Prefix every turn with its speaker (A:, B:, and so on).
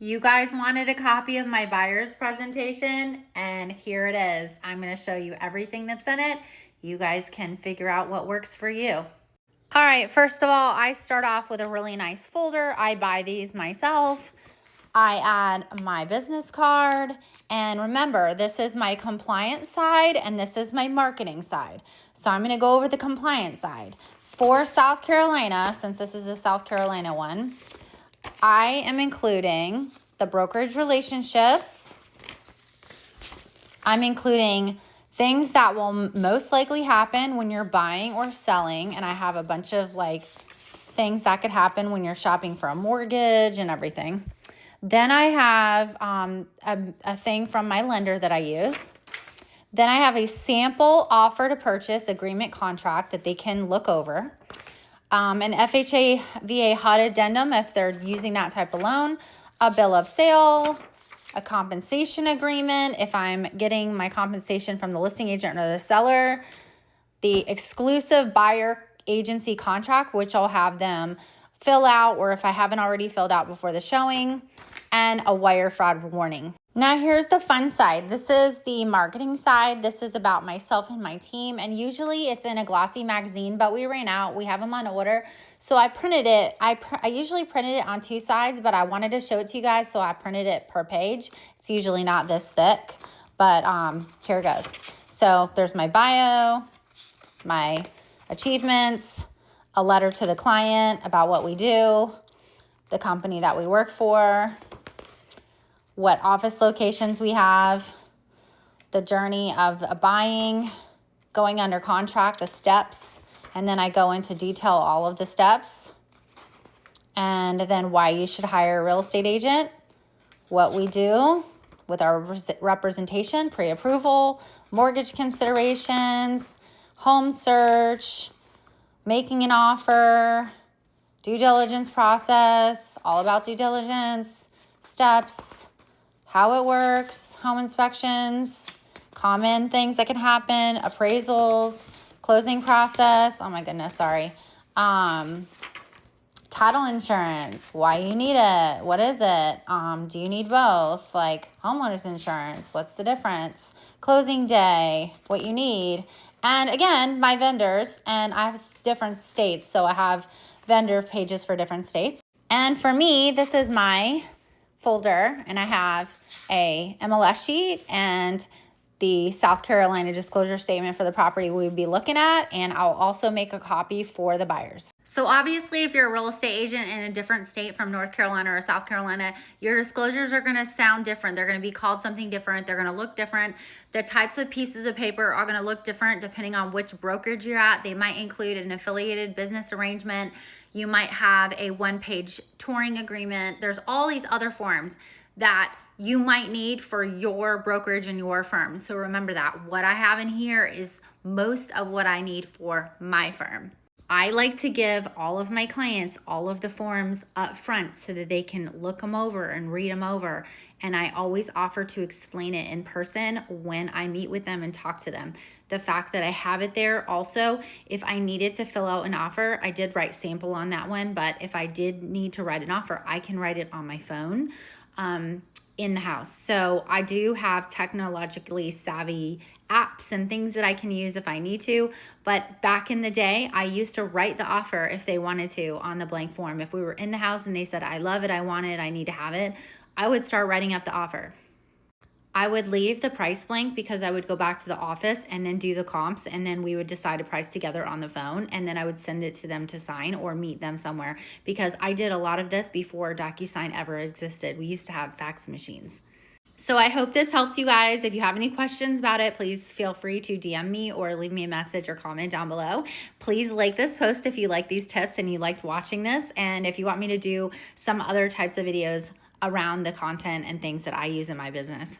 A: You guys wanted a copy of my Byers presentation, and here it is. I'm going to show you everything that's in it. You guys can figure out what works for you. All right, first of all, I start off with a really nice folder. I buy these myself. I add my business card, and remember, this is my compliance side and this is my marketing side. So I'm going to go over the compliance side. For South Carolina, since this is a South Carolina one, I am including the brokerage relationships. I'm including things that will most likely happen when you're buying or selling. And I have a bunch of things that could happen when you're shopping for a mortgage and everything. Then I have a thing from my lender that I use. Then I have a sample offer to purchase agreement contract that they can look over. An FHA VA HUD addendum if they're using that type of loan, a bill of sale, a compensation agreement if I'm getting my compensation from the listing agent or the seller, the exclusive buyer agency contract, which I'll have them fill out, or if I haven't already filled out before the showing, and a wire fraud warning. Now here's the fun side. This is the marketing side. This is about myself and my team, and usually it's in a glossy magazine, but we ran out. We have them on order, so I printed it. I usually printed it on two sides, but I wanted to show it to you guys, so I printed it per page. It's usually not this thick, but here it goes. So there's my bio, my achievements, a letter to the client about what we do, the company that we work for, what office locations we have, the journey of buying, going under contract, the steps, and then I go into detail all of the steps, and then why you should hire a real estate agent, what we do with our representation, pre-approval, mortgage considerations, home search, making an offer, due diligence process, all about due diligence, steps, how it works, home inspections, common things that can happen, appraisals, closing process, oh my goodness, sorry, title insurance, why you need it, what is it, do you need both, like homeowners insurance, what's the difference, closing day, what you need, and again, my vendors, and I have different states, so I have vendor pages for different states. And for me, this is my folder, and I have a MLS sheet and the South Carolina disclosure statement for the property we would be looking at, and I'll also make a copy for the buyers. So obviously, if you're a real estate agent in a different state from North Carolina or South Carolina, your disclosures are going to sound different. They're going to be called something different. They're going to look different. The types of pieces of paper are going to look different depending on which brokerage you're at. They might include an affiliated business arrangement. You might have a one-page touring agreement. There's all these other forms that you might need for your brokerage and your firm. So remember that. What I have in here is most of what I need for my firm. I like to give all of my clients all of the forms up front so that they can look them over and read them over. And I always offer to explain it in person when I meet with them and talk to them. The fact that I have it there also, if I needed to fill out an offer, I did write sample on that one, but if I did need to write an offer, I can write it on my phone in the house. So I do have technologically savvy apps and things that I can use if I need to. But back in the day, I used to write the offer if they wanted to on the blank form. If we were in the house and they said, I love it, I want it, I need to have it, I would start writing up the offer. I would leave the price blank because I would go back to the office and then do the comps, and then we would decide a price together on the phone, and then I would send it to them to sign or meet them somewhere, because I did a lot of this before DocuSign ever existed. We used to have fax machines. So I hope this helps you guys. If you have any questions about it, please feel free to DM me or leave me a message or comment down below. Please like this post if you like these tips and you liked watching this, and if you want me to do some other types of videos around the content and things that I use in my business.